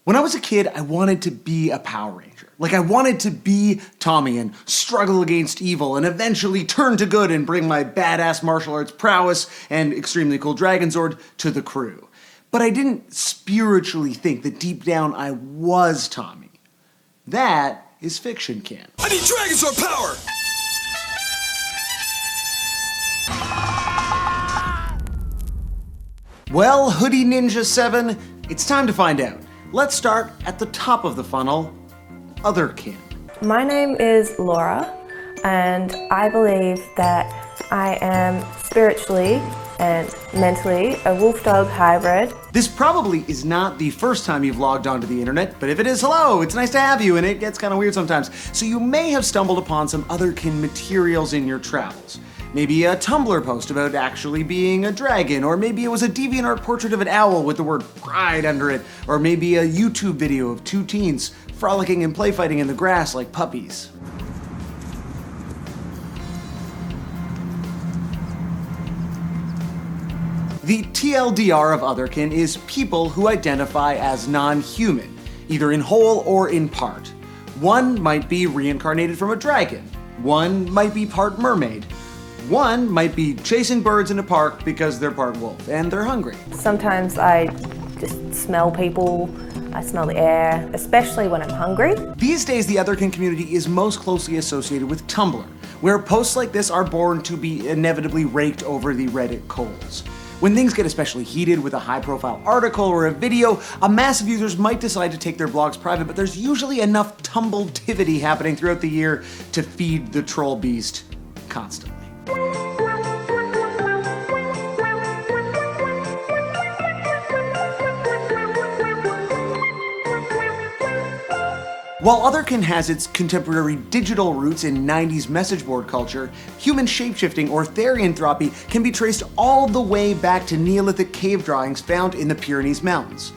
When I was a kid, I wanted to be a Power Ranger. Like, I wanted to be Tommy and struggle against evil and eventually turn to good and bring my badass martial arts prowess and extremely cool Dragon Zord to the crew. But I didn't spiritually think that deep down I was Tommy. That is fiction, Ken. I need Dragon Zord power! Well, Hoodie Ninja 7, it's time to find out. Let's start at the top of the funnel, Otherkin. My name is Laura, and I believe that I am spiritually and mentally a wolf-dog hybrid. This probably is not the first time you've logged onto the internet, but if it is, hello, it's nice to have you, and it gets kind of weird sometimes. So you may have stumbled upon some Otherkin materials in your travels. Maybe a Tumblr post about actually being a dragon, or maybe it was a DeviantArt portrait of an owl with the word pride under it, or maybe a YouTube video of two teens frolicking and play fighting in the grass like puppies. The TLDR of Otherkin is people who identify as non-human, either in whole or in part. One might be reincarnated from a dragon. One might be part mermaid. One might be chasing birds in a park because they're part wolf and they're hungry. Sometimes I just smell people, I smell the air, especially when I'm hungry. These days, the Otherkin community is most closely associated with Tumblr, where posts like this are born to be inevitably raked over the Reddit coals. When things get especially heated with a high-profile article or a video, a mass of users might decide to take their blogs private, but there's usually enough tumbltivity happening throughout the year to feed the troll beast constantly. While Otherkin has its contemporary digital roots in 90s message board culture, human shapeshifting or therianthropy can be traced all the way back to Neolithic cave drawings found in the Pyrenees Mountains.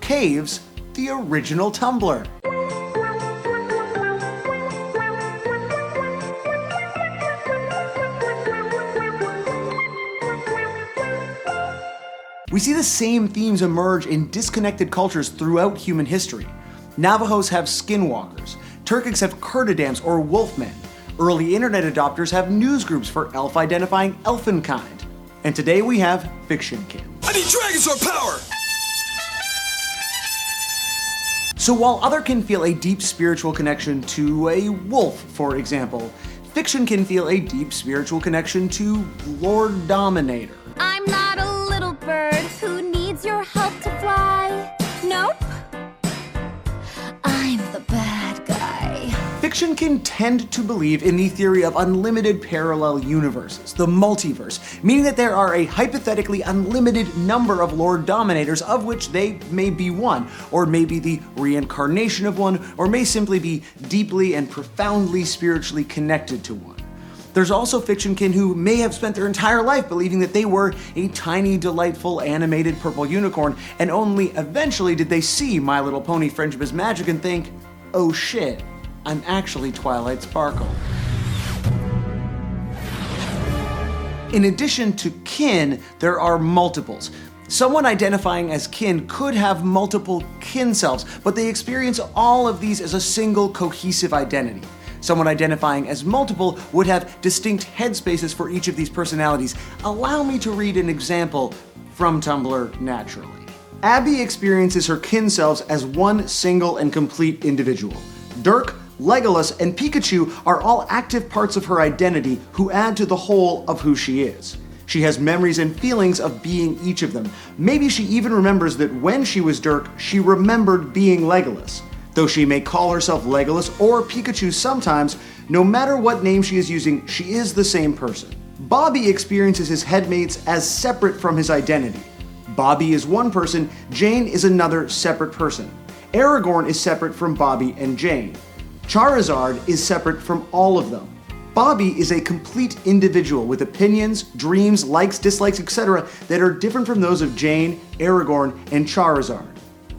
Caves, the original Tumblr. We see the same themes emerge in disconnected cultures throughout human history. Navajos have skinwalkers, Turkics have Kurdidams or wolfmen, early internet adopters have news groups for elf-identifying elfinkind, and today we have Fictionkin. I need Dragon Zord power! So while Otherkin feel a deep spiritual connection to a wolf, for example, Fictionkin feel a deep spiritual connection to Lord Dominator. I'm not a little bird who needs your help to fly. Nope. I'm the bad guy. Fictionkin tend to believe in the theory of unlimited parallel universes, the multiverse, meaning that there are a hypothetically unlimited number of Lord Dominators, of which they may be one, or may be the reincarnation of one, or may simply be deeply and profoundly spiritually connected to one. There's also Fictionkin who may have spent their entire life believing that they were a tiny, delightful, animated purple unicorn, and only eventually did they see My Little Pony Friendship is Magic and think, oh shit, I'm actually Twilight Sparkle. In addition to kin, there are multiples. Someone identifying as kin could have multiple kin selves, but they experience all of these as a single cohesive identity. Someone identifying as multiple would have distinct headspaces for each of these personalities. Allow me to read an example from Tumblr naturally. Abby experiences her kin selves as one single and complete individual. Dirk, Legolas, and Pikachu are all active parts of her identity who add to the whole of who she is. She has memories and feelings of being each of them. Maybe she even remembers that when she was Dirk, she remembered being Legolas. Though she may call herself Legolas or Pikachu sometimes, no matter what name she is using, she is the same person. Bobby experiences his headmates as separate from his identity. Bobby is one person, Jane is another separate person. Aragorn is separate from Bobby and Jane. Charizard is separate from all of them. Bobby is a complete individual with opinions, dreams, likes, dislikes, etc. that are different from those of Jane, Aragorn, and Charizard.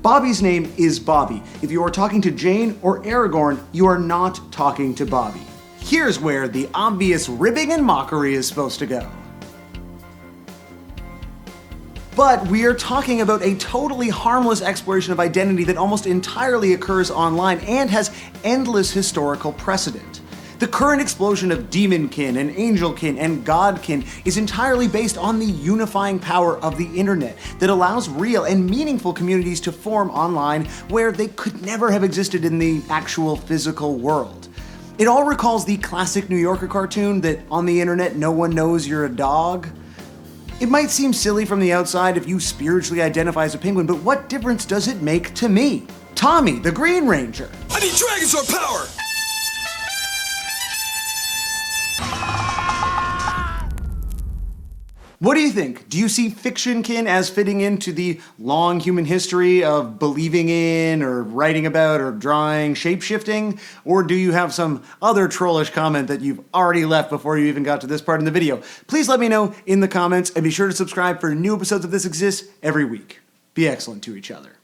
Bobby's name is Bobby. If you are talking to Jane or Aragorn, you are not talking to Bobby. Here's where the obvious ribbing and mockery is supposed to go. But we are talking about a totally harmless exploration of identity that almost entirely occurs online and has endless historical precedent. The current explosion of demonkin and angelkin and godkin is entirely based on the unifying power of the internet that allows real and meaningful communities to form online where they could never have existed in the actual physical world. It all recalls the classic New Yorker cartoon that on the internet no one knows you're a dog. It might seem silly from the outside if you spiritually identify as a penguin, but what difference does it make to me, Tommy, the Green Ranger? I need Dragon Sword power! What do you think? Do you see fictionkin as fitting into the long human history of believing in or writing about or drawing shapeshifting? Or do you have some other trollish comment that you've already left before you even got to this part in the video? Please let me know in the comments and be sure to subscribe for new episodes of This Exists every week. Be excellent to each other.